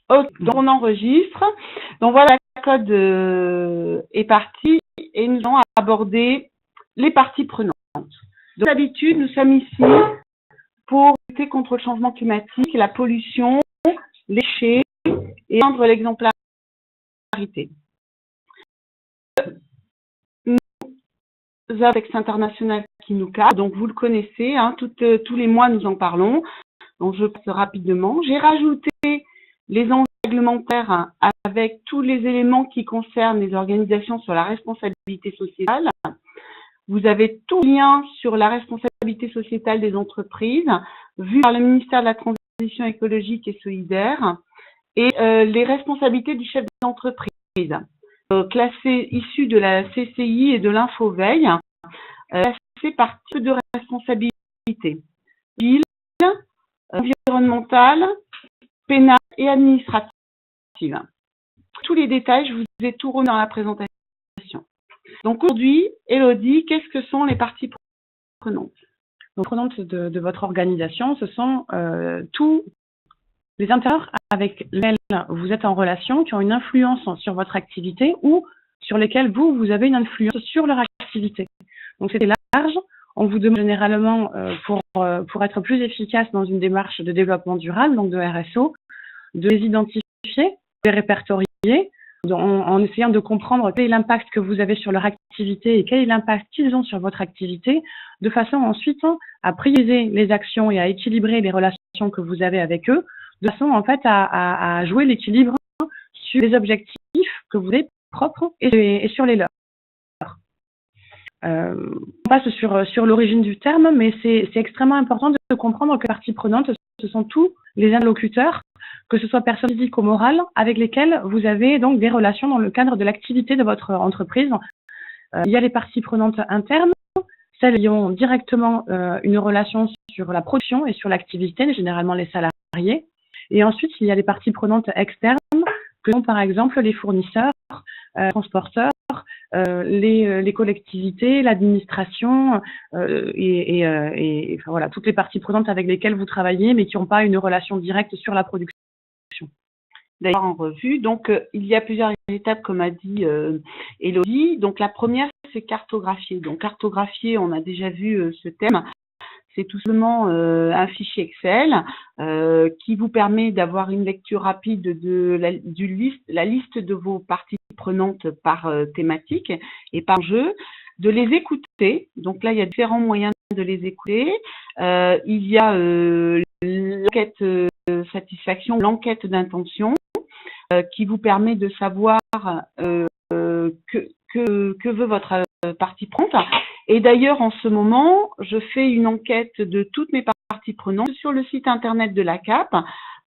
Ok, donc on enregistre. Donc voilà, le code est parti et nous allons aborder les parties prenantes. Donc, d'habitude, nous sommes ici pour lutter contre le changement climatique, la pollution, les déchets et rendre l'exemplarité. Nous avons un texte international qui nous cadre, donc vous le connaissez, hein, tous les mois nous en parlons. Donc je passe rapidement. J'ai rajouté les enjeux réglementaires avec tous les éléments qui concernent les organisations sur la responsabilité sociétale. Vous avez tout lien sur la responsabilité sociétale des entreprises, vu par le ministère de la Transition écologique et solidaire, et les responsabilités du chef d'entreprise, classées issues de la CCI et de l'Infoveille, classées par type de responsabilité, civile, environnementale, pénale et administrative. Tous les détails, je vous ai tout remis dans la présentation. Donc aujourd'hui, Élodie, qu'est-ce que sont les parties prenantes? Donc, prenantes de votre organisation, ce sont tous les interlocuteurs avec lesquels vous êtes en relation, qui ont une influence sur votre activité ou sur lesquels vous avez une influence sur leur activité. Donc c'était large. On vous demande généralement, pour être plus efficace dans une démarche de développement durable, donc de RSO, de les identifier, de les répertorier, en essayant de comprendre quel est l'impact que vous avez sur leur activité et quel est l'impact qu'ils ont sur votre activité, de façon ensuite à prioriser les actions et à équilibrer les relations que vous avez avec eux, de façon en fait à jouer l'équilibre sur les objectifs que vous avez propres et sur les leurs. On passe sur l'origine du terme, mais c'est extrêmement important de comprendre que parties prenantes, ce sont tous les interlocuteurs, que ce soit personnes physiques ou morales, avec lesquelles vous avez donc des relations dans le cadre de l'activité de votre entreprise. Il y a les parties prenantes internes, celles qui ont directement une relation sur la production et sur l'activité, généralement les salariés. Et ensuite, il y a les parties prenantes externes, que sont par exemple les fournisseurs, transporteurs, les collectivités, l'administration enfin, voilà, toutes les parties prenantes avec lesquelles vous travaillez, mais qui n'ont pas une relation directe sur la production. D'ailleurs, en revue, donc il y a plusieurs étapes, comme a dit Élodie. Donc la première, c'est cartographier. Donc cartographier, on a déjà vu ce thème. C'est tout simplement un fichier Excel qui vous permet d'avoir une lecture rapide de la liste de vos parties prenantes par thématique et par jeu, de les écouter. Donc là, il y a différents moyens de les écouter. Il y a l'enquête satisfaction, l'enquête d'intention qui vous permet de savoir que veut votre partie prenante. Et d'ailleurs, en ce moment, je fais une enquête de toutes mes parties prenantes sur le site internet de la CAP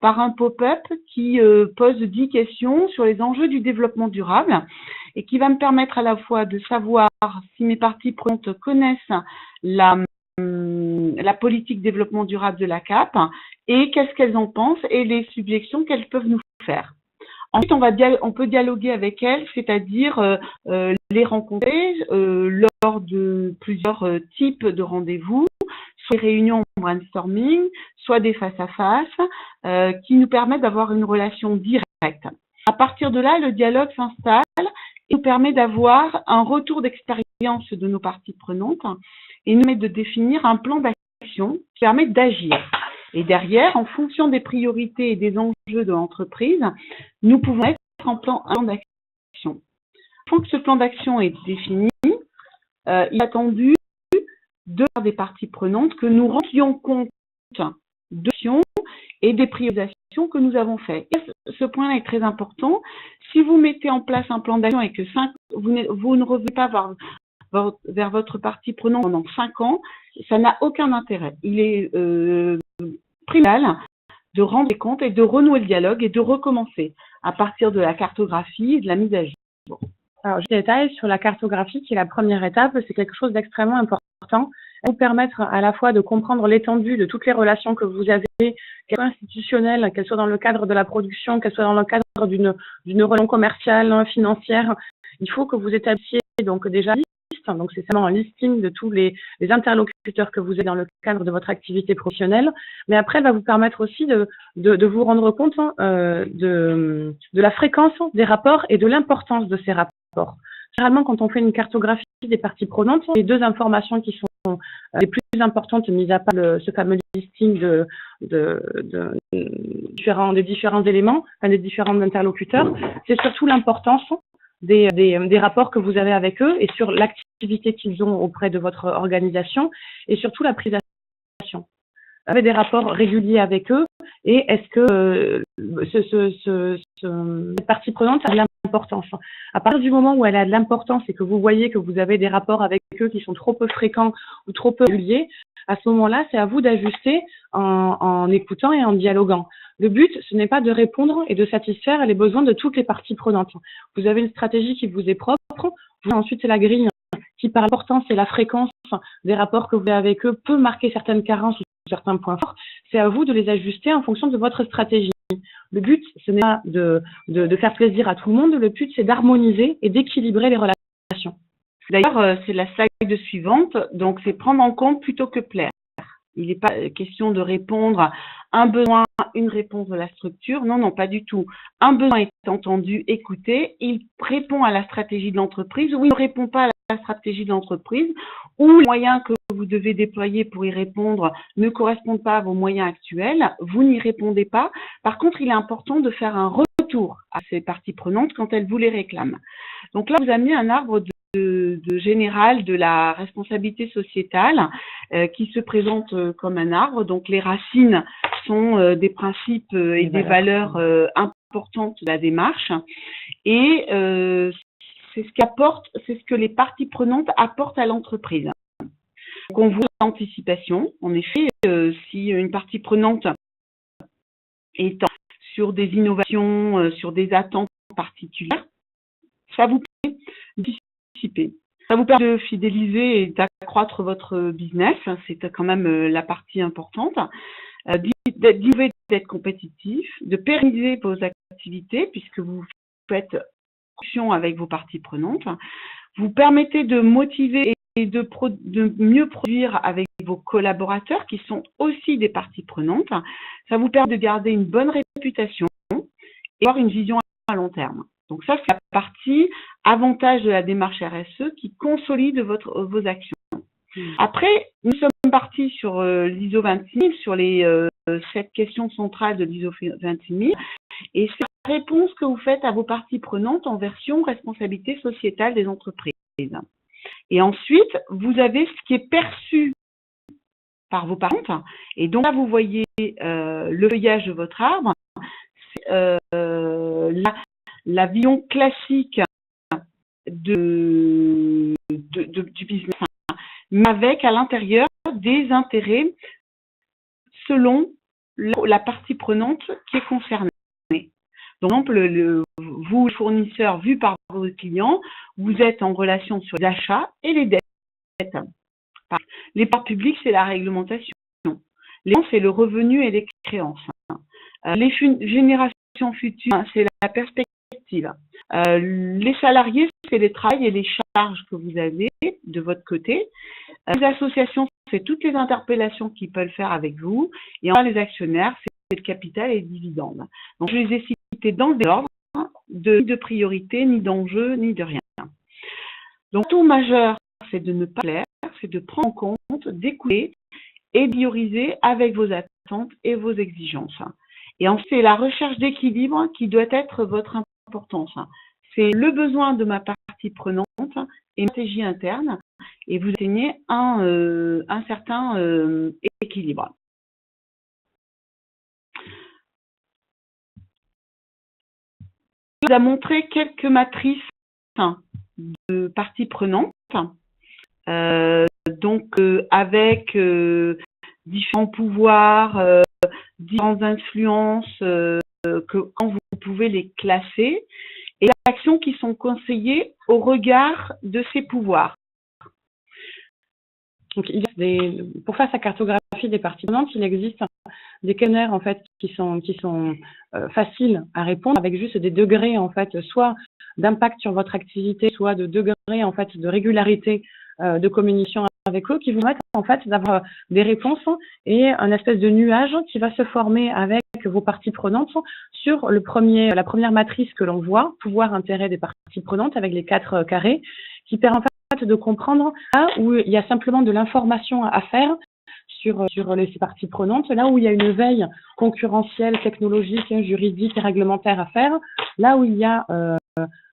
par un pop-up qui pose 10 questions sur les enjeux du développement durable et qui va me permettre à la fois de savoir si mes parties prenantes connaissent la politique développement durable de la CAP et qu'est-ce qu'elles en pensent et les suggestions qu'elles peuvent nous faire. Ensuite, on peut dialoguer avec elles, c'est-à-dire les rencontrer lors de plusieurs types de rendez-vous, soit des réunions brainstorming, soit des face-à-face, qui nous permettent d'avoir une relation directe. À partir de là, le dialogue s'installe et nous permet d'avoir un retour d'expérience de nos parties prenantes et nous permet de définir un plan d'action qui permet d'agir. Et derrière, en fonction des priorités et des enjeux de l'entreprise, nous pouvons mettre en plan d'action. Une fois que ce plan d'action est défini, il est attendu de la part des parties prenantes que nous rendions compte de l'actions et des priorisations que nous avons faites. Ce point-là est très important. Si vous mettez en place un plan d'action et que vous ne revenez pas vers votre partie prenante pendant 5 ans, ça n'a aucun intérêt. Il est primordial de rendre compte et de renouer le dialogue et de recommencer à partir de la cartographie et de la mise à jour. Alors, je détaille sur la cartographie qui est la première étape. C'est quelque chose d'extrêmement important. Elle vous permettre à la fois de comprendre l'étendue de toutes les relations que vous avez, qu'elles soient institutionnelles, qu'elles soient dans le cadre de la production, qu'elles soient dans le cadre d'une relation commerciale, financière. Il faut que vous établissiez donc déjà une liste Donc, c'est seulement un listing de tous les interlocuteurs que vous avez dans le cadre de votre activité professionnelle. Mais après, elle va vous permettre aussi de vous rendre compte de la fréquence des rapports et de l'importance de ces rapports. Généralement, quand on fait une cartographie des parties prenantes, les deux informations qui sont les plus importantes, mis à part ce fameux listing des différents éléments, des différents interlocuteurs, c'est surtout l'importance des rapports que vous avez avec eux et sur l'activité qu'ils ont auprès de votre organisation et surtout la prise d'action. Vous avez des rapports réguliers avec eux et est-ce que cette partie prenante a de l'importance. À partir du moment où elle a de l'importance et que vous voyez que vous avez des rapports avec eux qui sont trop peu fréquents ou trop peu réguliers, à ce moment-là, c'est à vous d'ajuster en écoutant et en dialoguant. Le but, ce n'est pas de répondre et de satisfaire les besoins de toutes les parties prenantes. Vous avez une stratégie qui vous est propre, ensuite c'est la grille qui, par l'importance et la fréquence des rapports que vous avez avec eux, peut marquer certaines carences ou certains points forts. C'est à vous de les ajuster en fonction de votre stratégie. Le but, ce n'est pas de faire plaisir à tout le monde, le but, c'est d'harmoniser et d'équilibrer les relations. D'ailleurs, c'est la slide suivante, donc c'est prendre en compte plutôt que plaire. Il n'est pas question de répondre à un besoin, une réponse de la structure. Non, non, pas du tout. Un besoin est entendu, écouté, il répond à la stratégie de l'entreprise ou il ne répond pas à la stratégie de l'entreprise ou les moyens que vous devez déployer pour y répondre ne correspondent pas à vos moyens actuels, vous n'y répondez pas. Par contre, il est important de faire un retour à ces parties prenantes quand elles vous les réclament. Donc là, vous avez mis un arbre de général de la responsabilité sociétale qui se présente comme un arbre. Donc les racines sont des principes et des valeurs importantes de la démarche et c'est ce que les parties prenantes apportent à l'entreprise. Donc on voit l'anticipation. En effet, si une partie prenante est sur des innovations, sur des attentes particulières, ça vous permet d'anticiper. Ça vous permet de fidéliser et d'accroître votre business. C'est quand même la partie importante. D'innover, d'être compétitif, de pérenniser vos activités puisque vous faites fonction avec vos parties prenantes. Vous permettez de motiver et de mieux produire avec vos collaborateurs qui sont aussi des parties prenantes. Ça vous permet de garder une bonne réputation et avoir une vision à long terme. Donc ça, c'est la partie avantage de la démarche RSE qui consolide vos actions. Après, nous sommes partis sur l'ISO 26000, sur les 7 questions centrales de l'ISO 26000, et c'est la réponse que vous faites à vos parties prenantes en version responsabilité sociétale des entreprises. Et ensuite, vous avez ce qui est perçu par vos parents, et donc là, vous voyez le feuillage de votre arbre, c'est la vision classique du business, mais avec à l'intérieur des intérêts selon la partie prenante qui est concernée. Donc, vous, fournisseur, vu par vos clients, vous êtes en relation sur les achats et les dettes. Les parts publiques, c'est la réglementation. Les fonds, c'est le revenu et les créances. Les générations futures, c'est la perspective. Les salariés, c'est les travails et les charges que vous avez de votre côté. Les associations, c'est toutes les interpellations qu'ils peuvent faire avec vous. Et enfin, les actionnaires, c'est le capital et les dividendes. Donc, je les ai cités dans le ordre, ni de priorité, ni d'enjeu, ni de rien. Donc, tout majeur, c'est de ne pas plaire, c'est de prendre en compte, d'écouter et prioriser avec vos attentes et vos exigences. Et ensuite, c'est la recherche d'équilibre qui doit être votre importance. C'est le besoin de ma partie prenante et ma stratégie interne, et vous atteignez un certain équilibre. Je vous ai montré quelques matrices de parties prenantes, avec différents pouvoirs, différentes influences, quand vous pouvez les classer, et les actions qui sont conseillées au regard de ces pouvoirs. Donc, pour faire sa cartographie des parties prenantes, il existe des questionnaires en fait qui sont faciles à répondre avec juste des degrés en fait, soit d'impact sur votre activité, soit de degrés en fait de régularité de communication avec eux, qui vous mettent en fait d'avoir des réponses et un espèce de nuage qui va se former avec vos parties prenantes sur la première matrice que l'on voit, pouvoir intérêt des parties prenantes avec les 4 carrés, qui permet en fait de comprendre là où il y a simplement de l'information à faire sur ces parties prenantes, là où il y a une veille concurrentielle, technologique, juridique et réglementaire à faire, là où il y a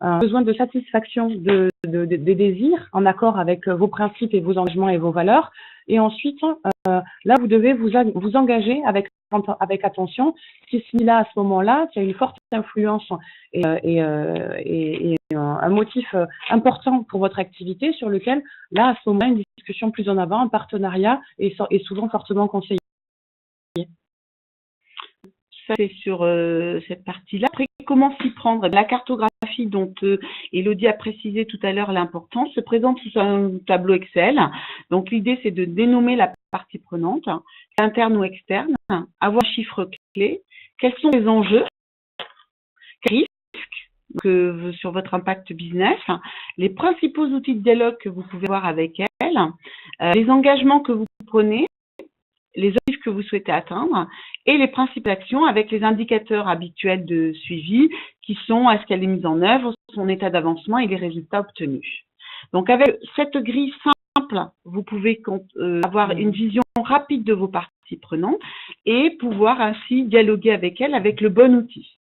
un besoin de satisfaction des désirs en accord avec vos principes et vos engagements et vos valeurs. Et ensuite, là, vous devez vous engager avec attention, si là, à ce moment-là, il y a une forte influence et un motif important pour votre activité sur lequel, là, à ce moment-là, une discussion plus en avant, un partenariat est souvent fortement conseillé. Ça, c'est sur cette partie-là. Après, comment s'y prendre? La cartographie dont Élodie a précisé tout à l'heure l'importance se présente sous un tableau Excel. Donc, l'idée, c'est de dénommer la partie prenante, interne ou externe, avoir un chiffre clé, quels sont les enjeux, risques sur votre impact business, les principaux outils de dialogue que vous pouvez avoir avec elle, les engagements que vous prenez, les objectifs que vous souhaitez atteindre et les principales actions avec les indicateurs habituels de suivi qui sont est-ce qu'elle est mise en œuvre, son état d'avancement et les résultats obtenus. Donc, avec cette grille simple, vous pouvez avoir une vision rapide de vos parties prenantes et pouvoir ainsi dialoguer avec elle avec le bon outil.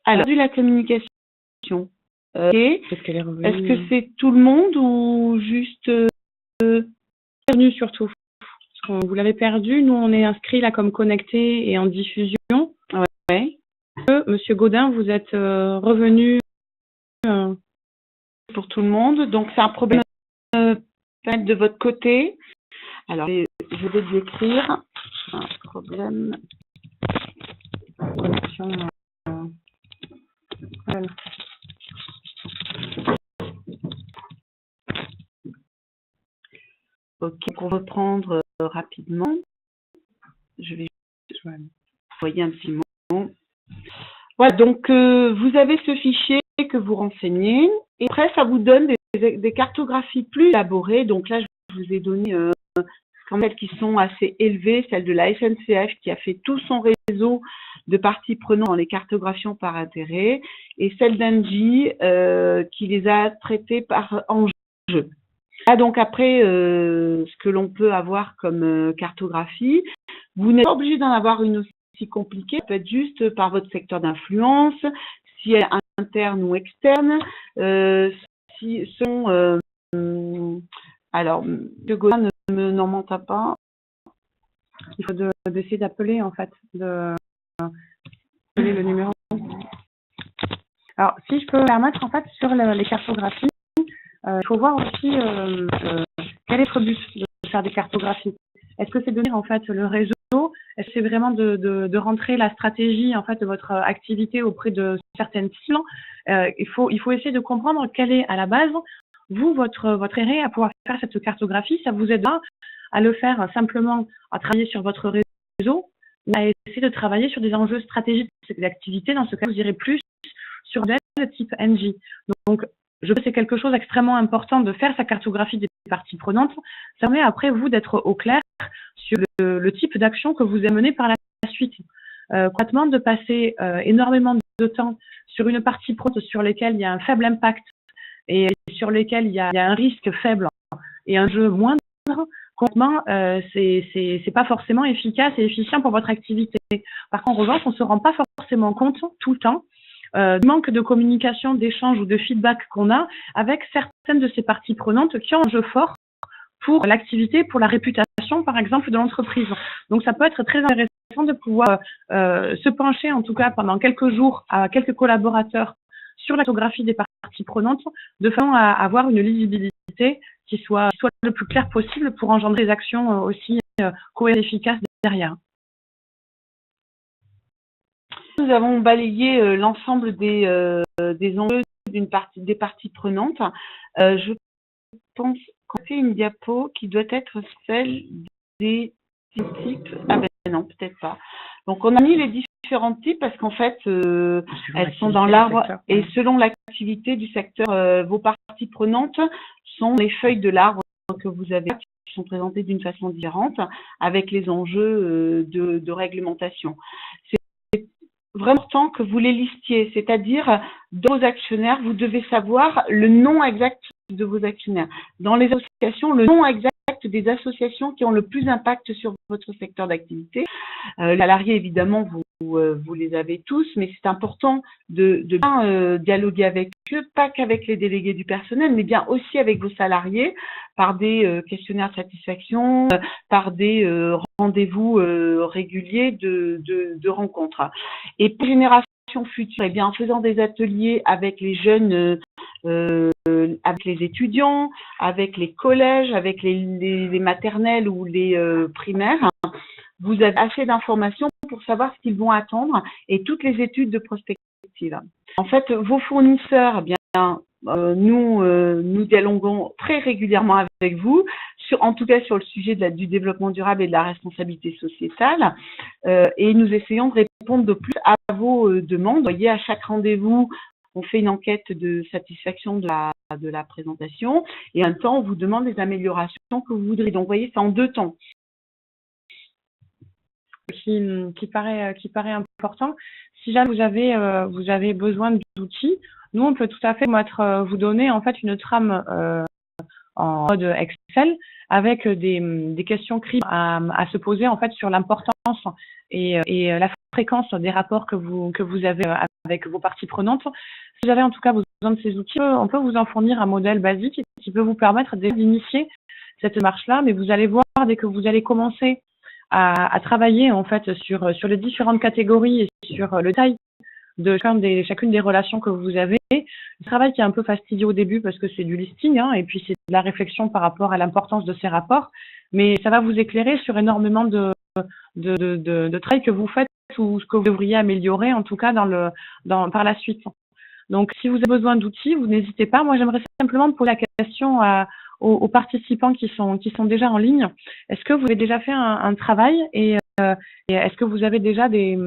Alors, la communication. Est-ce que c'est tout le monde ou juste perdu surtout? Vous l'avez perdu. Nous, on est inscrit là comme connecté et en diffusion. Ouais. Monsieur Gaudin, vous êtes revenu pour tout le monde. Donc, c'est un problème de votre côté. Alors, je vais lui écrire un problème de connexion. Voilà. Ok, on va reprendre rapidement. Je vais envoyer un petit mot. Voilà, donc vous avez ce fichier que vous renseignez et après ça vous donne des cartographies plus élaborées. Donc là, je vous ai donné celles qui sont assez élevées, celle de la SNCF qui a fait tout son réseau de parties prenantes dans les cartographies par intérêt et celle d'Angie qui les a traitées par enjeu. Ah, donc après, ce que l'on peut avoir comme cartographie, vous n'êtes pas obligé d'en avoir une aussi compliquée, ça peut être juste par votre secteur d'influence, si elle est interne ou externe, si sont alors, de Gaudin n'en mentait pas. Il faut d'essayer d'appeler en fait, d'appeler le numéro. Alors, si je peux permettre en fait sur les cartographies, il faut voir aussi quel est votre but de faire des cartographies. Est-ce que c'est de dire en fait le réseau? Est-ce que c'est vraiment de rentrer la stratégie en fait de votre activité auprès de certaines cibles? Il faut essayer de comprendre quel est à la base votre intérêt à pouvoir faire cette cartographie. Ça vous aidera à le faire simplement à travailler sur votre réseau ou à essayer de travailler sur des enjeux stratégiques de ces activités. Dans ce cas, vous irez plus sur des type NJ. Donc, je pense que c'est quelque chose d'extrêmement important de faire sa cartographie des parties prenantes. Ça permet après vous d'être au clair sur le type d'action que vous avez mené par la suite. Concrètement, de passer énormément de temps sur une partie prenante sur laquelle il y a un faible impact et sur lesquels il y a un risque faible et un jeu moindre, concrètement, c'est pas forcément efficace et efficient pour votre activité. Par contre, en revanche, on se rend pas forcément compte tout le temps du manque de communication, d'échange ou de feedback qu'on a avec certaines de ces parties prenantes qui ont un jeu fort pour l'activité, pour la réputation, par exemple, de l'entreprise. Donc, ça peut être très intéressant de pouvoir se pencher, en tout cas, pendant quelques jours, à quelques collaborateurs sur la cartographie des parties prenantes, de façon à avoir une lisibilité qui soit le plus claire possible pour engendrer des actions aussi cohérentes et efficaces derrière. Nous avons balayé l'ensemble des enjeux des parties prenantes. Je pense qu'on fait une diapo qui doit être celle des types. Ah ben non, peut-être pas. Donc on a mis les différents types parce qu'en fait, elles sont dans l'arbre et selon l'activité du secteur, vos parties prenantes sont les feuilles de l'arbre que vous avez qui sont présentées d'une façon différente avec les enjeux de réglementation. C'est vraiment important que vous les listiez, c'est-à-dire dans vos actionnaires, vous devez savoir le nom exact de vos actionnaires. Dans les associations, le nom exact des associations qui ont le plus d'impact sur votre secteur d'activité. Les salariés, évidemment, vous les avez tous, mais c'est important de bien dialoguer avec eux, pas qu'avec les délégués du personnel, mais bien aussi avec vos salariés, par des questionnaires de satisfaction, par des rendez-vous réguliers de rencontres. Et pour les générations futures, eh bien, en faisant des ateliers avec les jeunes, avec les étudiants, avec les collèges, avec les maternelles ou les primaires, vous avez assez d'informations pour savoir ce qu'ils vont attendre et toutes les études de prospective. En fait, vos fournisseurs, eh bien, nous dialoguons très régulièrement avec vous, en tout cas sur le sujet du développement durable et de la responsabilité sociétale, et nous essayons de répondre de plus à vos demandes. Vous voyez, à chaque rendez-vous, on fait une enquête de satisfaction de la présentation et en même temps, on vous demande des améliorations que vous voudrez. Donc, vous voyez, c'est en 2 temps. Qui paraît important. Si jamais vous avez besoin d'outils, nous, on peut tout à fait vous donner en fait une trame en mode Excel avec des questions clés à se poser en fait sur l'importance et la fréquence des rapports que vous avez avec vos parties prenantes. Si vous avez en tout cas besoin de ces outils, on peut vous en fournir un modèle basique qui peut vous permettre d'initier cette démarche-là, mais vous allez voir dès que vous allez commencer à travailler en fait sur les différentes catégories et sur le détail de chacune des relations que vous avez. Le travail qui est un peu fastidieux au début parce que c'est du listing, hein, et puis c'est de la réflexion par rapport à l'importance de ces rapports, mais ça va vous éclairer sur énormément de travail que vous faites ou ce que vous devriez améliorer en tout cas par la suite. Donc si vous avez besoin d'outils, vous n'hésitez pas. Moi j'aimerais simplement poser la question aux participants qui sont déjà en ligne. Est-ce que vous avez déjà fait un travail et est-ce que vous avez déjà des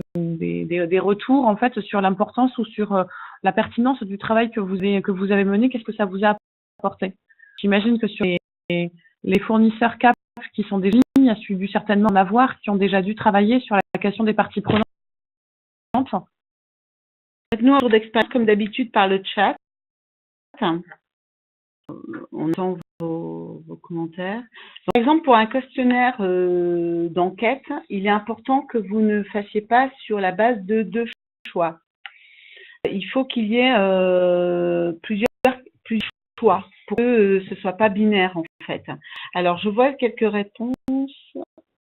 retours en fait sur l'importance ou sur la pertinence du travail que vous avez mené? Qu'est-ce que ça vous a apporté? J'imagine que sur les fournisseurs CAP qui sont déjà en ligne, il y a dû certainement en avoir qui ont déjà dû travailler sur la question des parties prenantes. Faites-nous un tour d'expérience comme d'habitude par le chat. On entend vos commentaires. Par exemple, pour un questionnaire d'enquête, il est important que vous ne fassiez pas sur la base de 2 choix. Il faut qu'il y ait plusieurs choix pour que ce ne soit pas binaire en fait. Alors, je vois quelques réponses.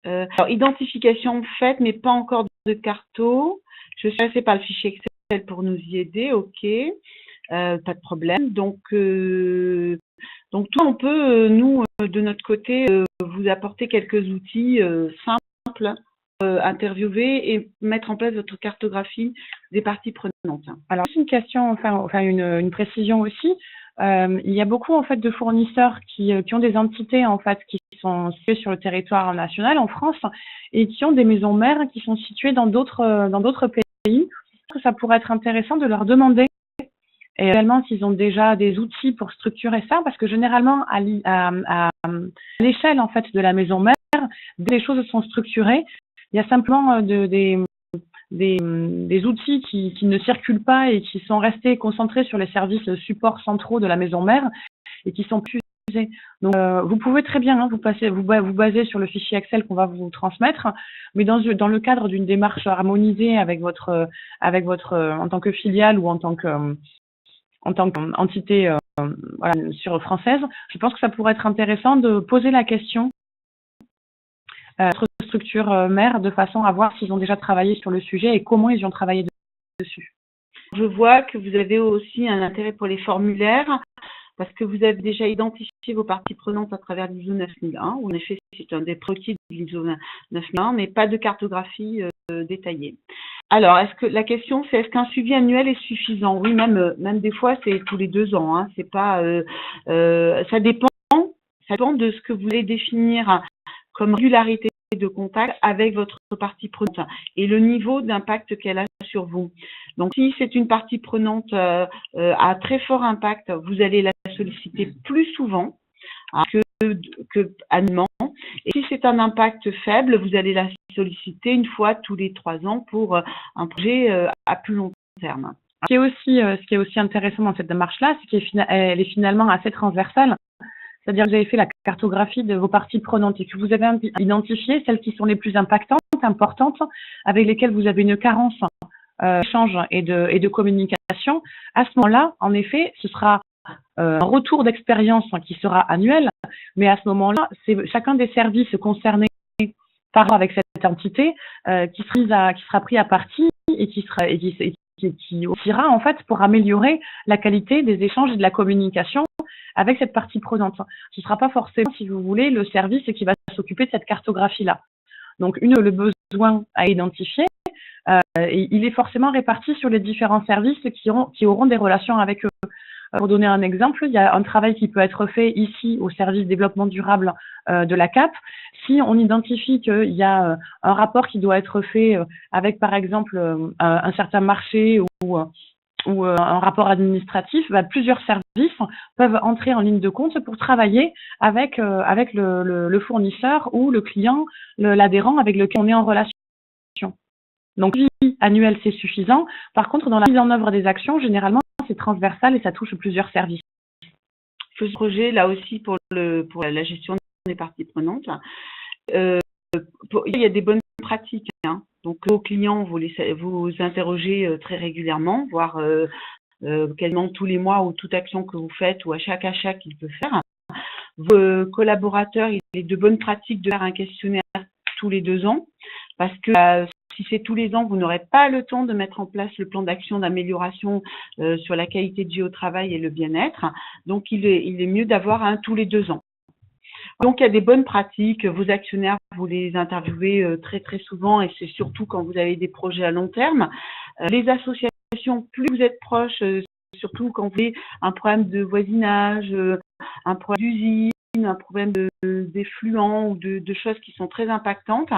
Alors, identification faite, mais pas encore de carto. Je suis passée par le fichier Excel pour nous y aider. OK. Pas de problème. Donc tout, on peut, nous, de notre côté, vous apporter quelques outils simples, interviewer et mettre en place votre cartographie des parties prenantes. Alors, c'est une question, une précision aussi. Il y a beaucoup en fait de fournisseurs qui ont des entités en fait qui sont situées sur le territoire national en France et qui ont des maisons mères qui sont situées dans d'autres pays. Ça pourrait être intéressant de leur demander et également s'ils ont déjà des outils pour structurer ça, parce que généralement à l'échelle en fait de la maison mère, les choses sont structurées. Il y a simplement des outils qui ne circulent pas et qui sont restés concentrés sur les services supports centraux de la maison mère et qui sont plus utilisés. Donc vous pouvez très bien vous baser sur le fichier Excel qu'on va vous transmettre, mais dans le cadre d'une démarche harmonisée avec votre en tant que filiale ou en tant qu'entité sur française, je pense que ça pourrait être intéressant de poser la question à notre structure mère de façon à voir s'ils ont déjà travaillé sur le sujet et comment ils ont travaillé dessus. Je vois que vous avez aussi un intérêt pour les formulaires parce que vous avez déjà identifié vos parties prenantes à travers l'ISO 9001, où en effet c'est un des prérequis de l'ISO 9001, mais pas de cartographie détaillée. Alors, la question c'est est-ce qu'un suivi annuel est suffisant? Oui, même des fois c'est tous les 2 ans. Hein, c'est pas, ça dépend de ce que vous voulez définir comme régularité de contact avec votre partie prenante et le niveau d'impact qu'elle a sur vous. Donc, si c'est une partie prenante à très fort impact, vous allez la solliciter plus souvent que annuellement. Et si c'est un impact faible, vous allez la solliciter une fois tous les 3 ans pour un projet à plus long terme. Ce qui est aussi intéressant dans cette démarche-là, c'est qu'elle est finalement assez transversale. C'est-à-dire que vous avez fait la cartographie de vos parties prenantes et que vous avez identifié celles qui sont les plus impactantes, importantes, avec lesquelles vous avez une carence d'échange et de communication. À ce moment-là, en effet, ce sera un retour d'expérience qui sera annuel, mais à ce moment-là, c'est chacun des services concernés par avec cette entité qui sera pris à partie et qui ira en fait pour améliorer la qualité des échanges et de la communication avec cette partie prenante. Ce ne sera pas forcément, si vous voulez, le service qui va s'occuper de cette cartographie-là. Donc, le besoin à identifier, il est forcément réparti sur les différents services qui auront des relations avec eux. Pour donner un exemple, il y a un travail qui peut être fait ici au service développement durable de la CAP. Si on identifie qu'il y a un rapport qui doit être fait avec, par exemple, un certain marché ou un rapport administratif, plusieurs services peuvent entrer en ligne de compte pour travailler avec le fournisseur ou le client, l'adhérent avec lequel on est en relation. Donc, annuel, c'est suffisant. Par contre, dans la mise en œuvre des actions, généralement, c'est transversal et ça touche plusieurs services. Ce projet, là aussi, pour la gestion des parties prenantes, il y a des bonnes pratiques. Donc, aux clients, vous interrogez très régulièrement, voire quasiment tous les mois ou toute action que vous faites ou à chaque achat qu'il peut faire. Vos collaborateurs, il est de bonnes pratiques de faire un questionnaire tous les 2 ans parce que si c'est tous les ans, vous n'aurez pas le temps de mettre en place le plan d'action d'amélioration sur la qualité de vie au travail et le bien-être. Donc, il est mieux d'avoir un tous les 2 ans. Donc, il y a des bonnes pratiques. Vos actionnaires, vous les interviewez très, très souvent et c'est surtout quand vous avez des projets à long terme. Les associations, plus vous êtes proches, surtout quand vous avez un problème de voisinage, un problème d'usine, un problème d'effluents ou de choses qui sont très impactantes,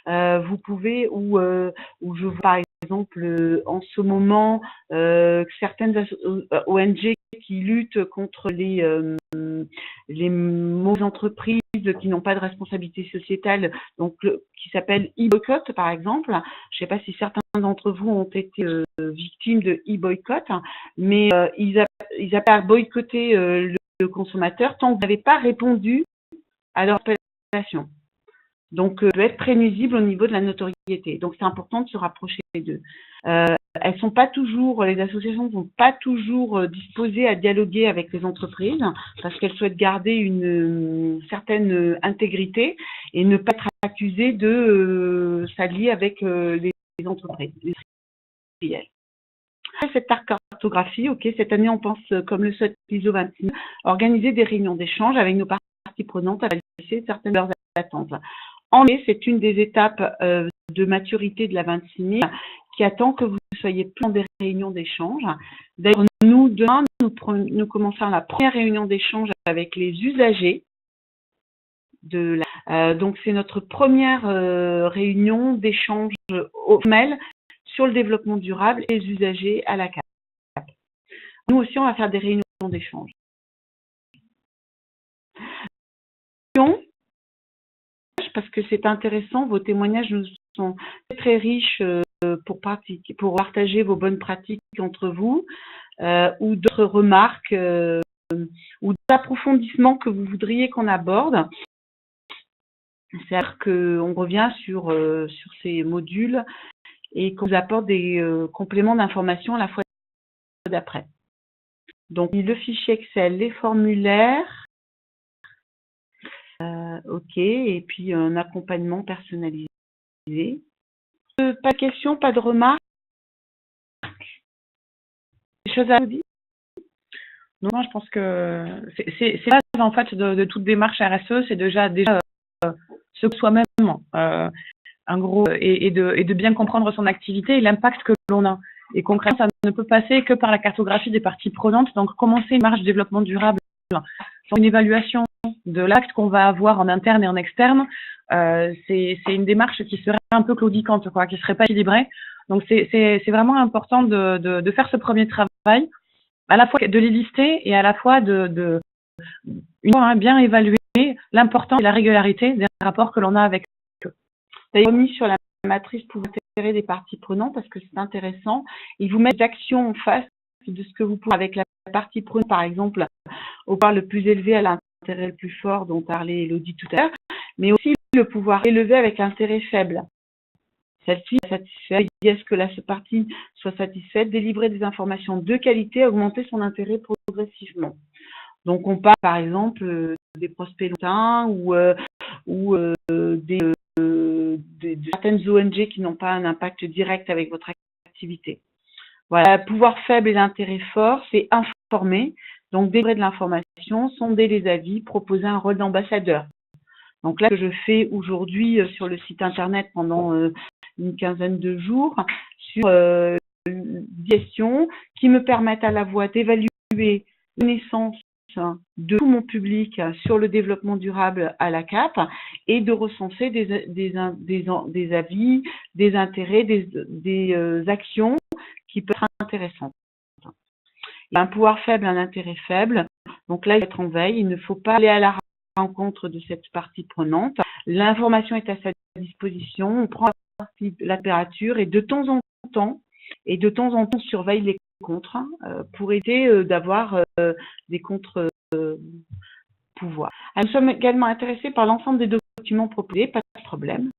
vous pouvez, ou je vois par exemple en ce moment certaines ONG qui luttent contre les mauvaises entreprises qui n'ont pas de responsabilité sociétale, donc qui s'appelle e-boycott par exemple. Je ne sais pas si certains d'entre vous ont été victimes de e-boycott, mais ils appellent à boycotter le consommateur tant que vous n'avez pas répondu à leur appellation. Donc, peut être très nuisible au niveau de la notoriété. Donc, c'est important de se rapprocher d'eux. Elles sont pas toujours, les associations ne sont pas toujours disposées à dialoguer avec les entreprises parce qu'elles souhaitent garder une certaine intégrité et ne pas être accusées de s'allier avec les entreprises, les industriels. Cette cartographie, cette année, on pense, comme le souhaite l'ISO 26, organiser des réunions d'échange avec nos parties prenantes à valider certaines de leurs attentes. En effet, c'est une des étapes de maturité de la 26 000 qui attend que vous soyez plus dans des réunions d'échange. D'ailleurs, nous, demain, nous commençons la première réunion d'échange avec les usagers. Donc, c'est notre première réunion d'échange formelle sur le développement durable et les usagers à la CAP. Nous aussi, on va faire des réunions d'échange. Parce que c'est intéressant, vos témoignages nous sont très riches pour partager vos bonnes pratiques entre vous ou d'autres remarques ou d'approfondissements que vous voudriez qu'on aborde. C'est-à-dire qu'on revient sur ces modules et qu'on vous apporte des compléments d'information à la fois d'après. Donc, le fichier Excel, les formulaires, OK, et puis un accompagnement personnalisé. Pas de questions, pas de remarques? Des choses à vous dire? Non, je pense que c'est la base en fait de toute démarche RSE, c'est déjà ce que soi-même, en gros, et de bien comprendre son activité et l'impact que l'on a. Et concrètement, ça ne peut passer que par la cartographie des parties prenantes. Donc, commencer une marche de développement durable, une évaluation de l'acte qu'on va avoir en interne et en externe, c'est une démarche qui serait un peu claudicante, quoi, qui serait pas équilibrée. Donc c'est vraiment important de faire ce premier travail, à la fois de les lister et à la fois une fois bien évaluer l'importance et la régularité des rapports que l'on a avec eux. D'ailleurs, mis sur la matrice pour intégrer des parties prenantes parce que c'est intéressant. Ils vous mettent des actions en face de ce que vous pouvez avec la partie prenante, par exemple, au pouvoir le plus élevé à l'intérêt le plus fort dont parlait Elodie tout à l'heure, mais aussi le pouvoir élevé avec l'intérêt faible. Celle-ci est satisfaite, est-ce que la partie soit satisfaite, délivrer des informations de qualité, augmenter son intérêt progressivement. Donc on parle par exemple des prospects lointains ou de certaines ONG qui n'ont pas un impact direct avec votre activité. Voilà, pouvoir faible et l'intérêt fort, c'est informer, donc délivrer de l'information, sonder les avis, proposer un rôle d'ambassadeur. Donc là, ce que je fais aujourd'hui sur le site internet pendant une quinzaine de jours sur des questions qui me permettent à la fois d'évaluer les connaissances de tout mon public sur le développement durable à la CAP et de recenser des avis, des intérêts, des actions qui peuvent être intéressantes. Il y a un pouvoir faible, un intérêt faible. Donc là, il faut être en veille. Il ne faut pas aller à la rencontre de cette partie prenante. L'information est à sa disposition. On prend la température et de temps en temps, on surveille les contres pour aider d'avoir des contre-pouvoirs. Nous sommes également intéressés par l'ensemble des documents proposés, pas de problème.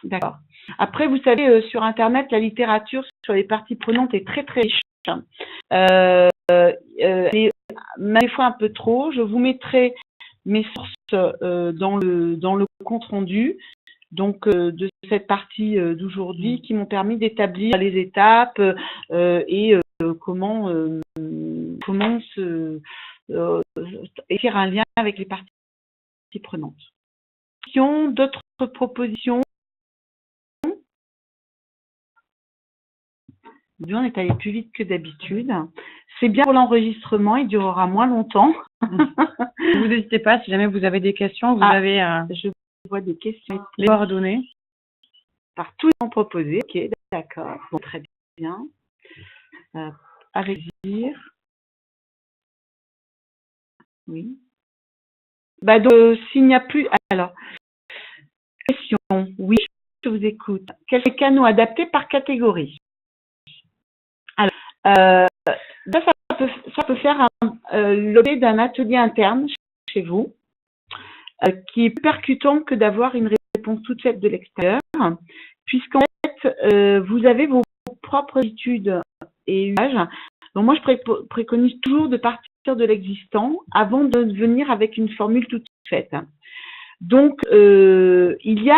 D'accord. Après, vous savez, sur Internet, la littérature sur les parties prenantes est très très riche. Et des fois un peu trop. Je vous mettrai mes sources dans le compte rendu. Donc de cette partie d'aujourd'hui qui m'ont permis d'établir les étapes et comment écrire un lien avec les parties prenantes. D'autres propositions? On est allé plus vite que d'habitude. C'est bien pour l'enregistrement, il durera moins longtemps. Vous n'hésitez pas, si jamais vous avez des questions, vous avez je vois des questions. Les coordonnées. Par tous les gens proposés. Ok, d'accord. Bon, très bien. Avec plaisir. Oui. Bah, donc, s'il n'y a plus. Alors, question. Oui, je vous écoute. Quels canaux adaptés par catégorie? Alors, ça peut faire l'objet d'un atelier interne chez vous, qui est plus percutant que d'avoir une réponse toute faite de l'extérieur, puisqu'en fait, vous avez vos propres études et usages. Donc moi, je préconise toujours de partir de l'existant avant de venir avec une formule toute faite. Donc, il y a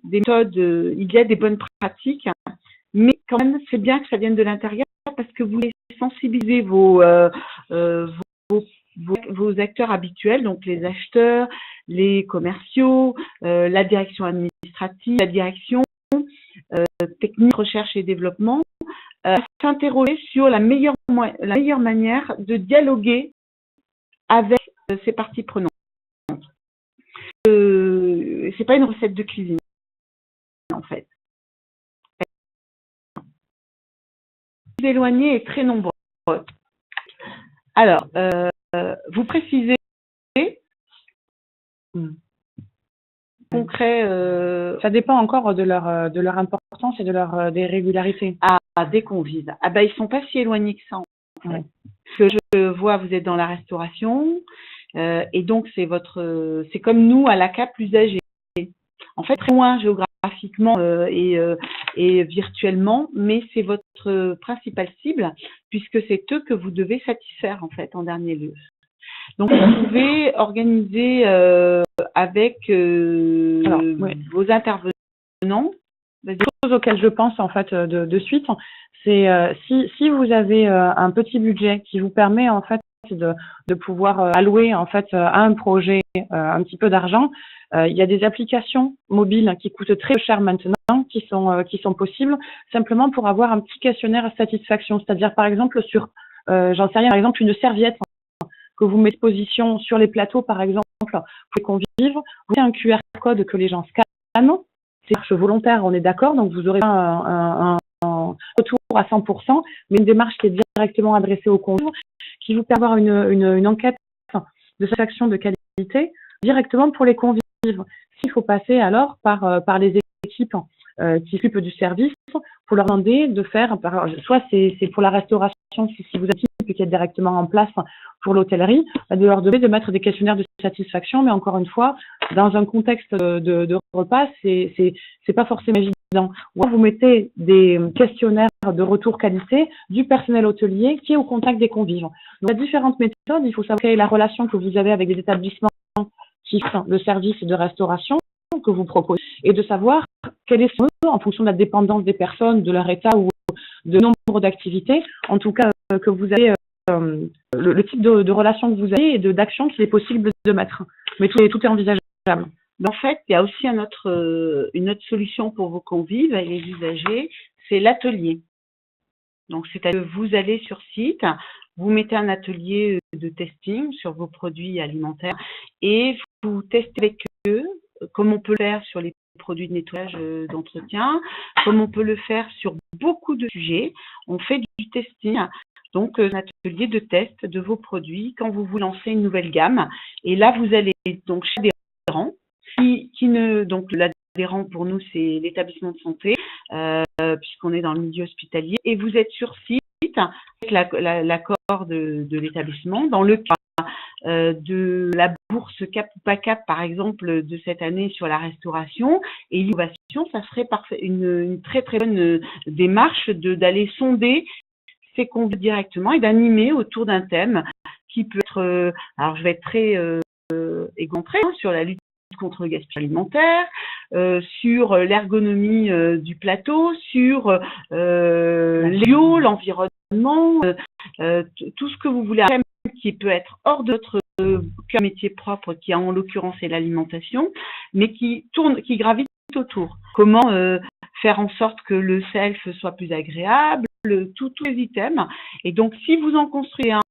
des méthodes, il y a des bonnes pratiques, mais quand même, c'est bien que ça vienne de l'intérieur parce que vous voulez sensibiliser vos acteurs habituels, donc les acheteurs, les commerciaux, la direction administrative, la direction technique, recherche et développement, s'interroger sur la meilleure manière de dialoguer avec ces parties prenantes. C'est pas une recette de cuisine, en fait. Éloignés et très nombreux. Alors, vous précisez concret. Ça dépend encore de leur importance et des régularités. Dès qu'on vise. Ben, ils sont pas si éloignés que ça. En fait. Ouais. Ce que je vois, vous êtes dans la restauration, et donc c'est comme nous à la CAP usagers. En fait, très loin géographiquement et virtuellement, mais c'est votre principale cible puisque c'est eux que vous devez satisfaire en fait en dernier lieu. Donc vous pouvez organiser avec vos intervenants. Des choses auxquelles je pense en fait de suite, c'est si vous avez un petit budget qui vous permet en fait de pouvoir allouer en fait à un projet un petit peu d'argent, il y a des applications mobiles qui coûtent très cher maintenant, qui sont possibles simplement pour avoir un petit questionnaire à satisfaction, c'est-à-dire par exemple sur j'en sais rien, par exemple une serviette que vous mettez à disposition sur les plateaux par exemple exemple, pour les convives, vous avez un QR code que les gens scannent. C'est une démarche volontaire, on est d'accord, donc vous aurez un retour à 100%, mais une démarche qui est directement adressée aux convives, qui vous permet d'avoir une enquête de satisfaction de qualité directement pour les convives. S'il faut passer alors par les équipes qui s'occupent du service pour leur demander de faire, soit c'est pour la restauration, si vous êtes équipe qui est directement en place pour l'hôtellerie, de leur demander de mettre des questionnaires de satisfaction, mais encore une fois, dans un contexte de repas, c'est pas forcément évident. Ou vous mettez des questionnaires de retour qualité du personnel hôtelier qui est au contact des convives. Donc, il y a différentes méthodes. Il faut savoir quelle est la relation que vous avez avec des établissements qui font le service de restauration que vous proposez et de savoir quel est son en fonction de la dépendance des personnes, de leur état ou de nombre d'activités, en tout cas que vous avez le type de relation que vous avez et d'action qu'il est possible de mettre. Mais tout est envisageable. En fait, il y a aussi une autre solution pour vos convives et les usagers, c'est l'atelier. Donc, c'est-à-dire que vous allez sur site, vous mettez un atelier de testing sur vos produits alimentaires et vous testez avec eux comme on peut le faire sur les produits de nettoyage d'entretien, comme on peut le faire sur beaucoup de sujets. On fait du testing, donc un atelier de test de vos produits quand vous lancez une nouvelle gamme. Et là, vous allez donc chez l'adhérent, donc l'adhérent pour nous, c'est l'établissement de santé, puisqu'on est dans le milieu hospitalier, et vous êtes sur site avec l'accord de l'établissement. Dans le cas de la bourse Cap ou pas Cap, par exemple, de cette année sur la restauration et l'innovation, ça serait une très très bonne démarche d'aller sonder ces convives directement et d'animer autour d'un thème qui peut être, alors je vais être très égontrée sur la lutte contre le gaspillage alimentaire, sur l'ergonomie du plateau, sur l'eau, l'environnement, tout ce que vous voulez, qui peut être hors de votre métier propre, qui en l'occurrence est l'alimentation, mais qui gravite autour. Comment faire en sorte que le self soit plus agréable, tous les items. Et donc, si vous en construisez un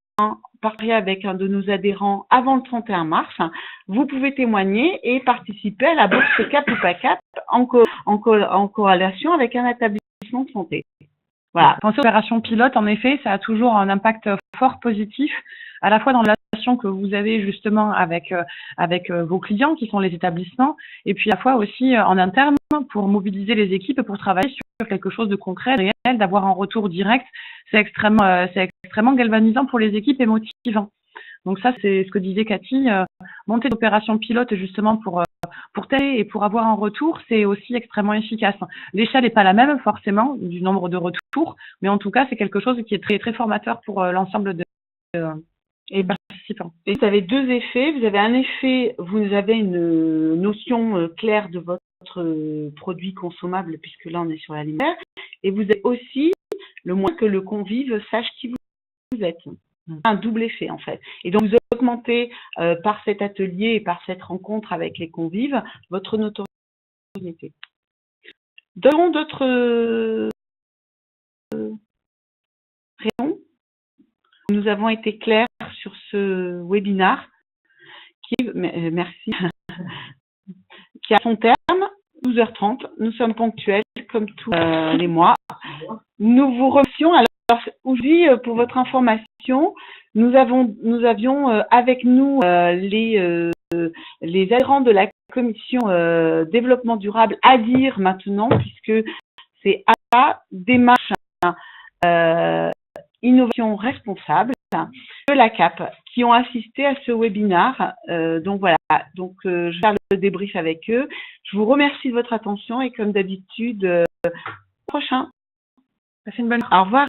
partenariat avec un de nos adhérents avant le 31 mars, vous pouvez témoigner et participer à la bourse Cap ou pas Cap en corrélation avec un établissement de santé. Voilà. Pensez aux opérations pilotes, en effet, ça a toujours un impact fort positif, à la fois dans la relation que vous avez justement avec vos clients qui sont les établissements, et puis à la fois aussi en interne pour mobiliser les équipes pour travailler sur quelque chose de concret, de réel, d'avoir un retour direct. C'est extrêmement galvanisant pour les équipes et motivant. Donc ça, c'est ce que disait Cathy, monter d'opérations pilotes justement pour tester et pour avoir un retour, c'est aussi extrêmement efficace. L'échelle n'est pas la même forcément du nombre de retours, mais en tout cas, c'est quelque chose qui est très très formateur pour l'ensemble des participants. Et vous avez deux effets. Vous avez un effet, vous avez une notion claire de votre produit consommable, puisque là on est sur l'alimentaire, et vous avez aussi le moins que le convive sache qui vous êtes. Un double effet en fait. Et donc vous augmentez par cet atelier et par cette rencontre avec les convives votre notoriété. Dans d'autres raisons, nous avons été clairs sur ce webinaire merci, qui a son terme, 12h30. Nous sommes ponctuels comme tous les mois. Nous vous remercions. Alors, aujourd'hui, pour votre information, nous avions avec nous les adhérents de la commission développement durable ADIR maintenant, puisque c'est à démarche innovation responsable de la CAP qui ont assisté à ce webinaire. Donc voilà, je vais faire le débrief avec eux. Je vous remercie de votre attention et comme d'habitude, prochain. Passez une bonne. Au revoir.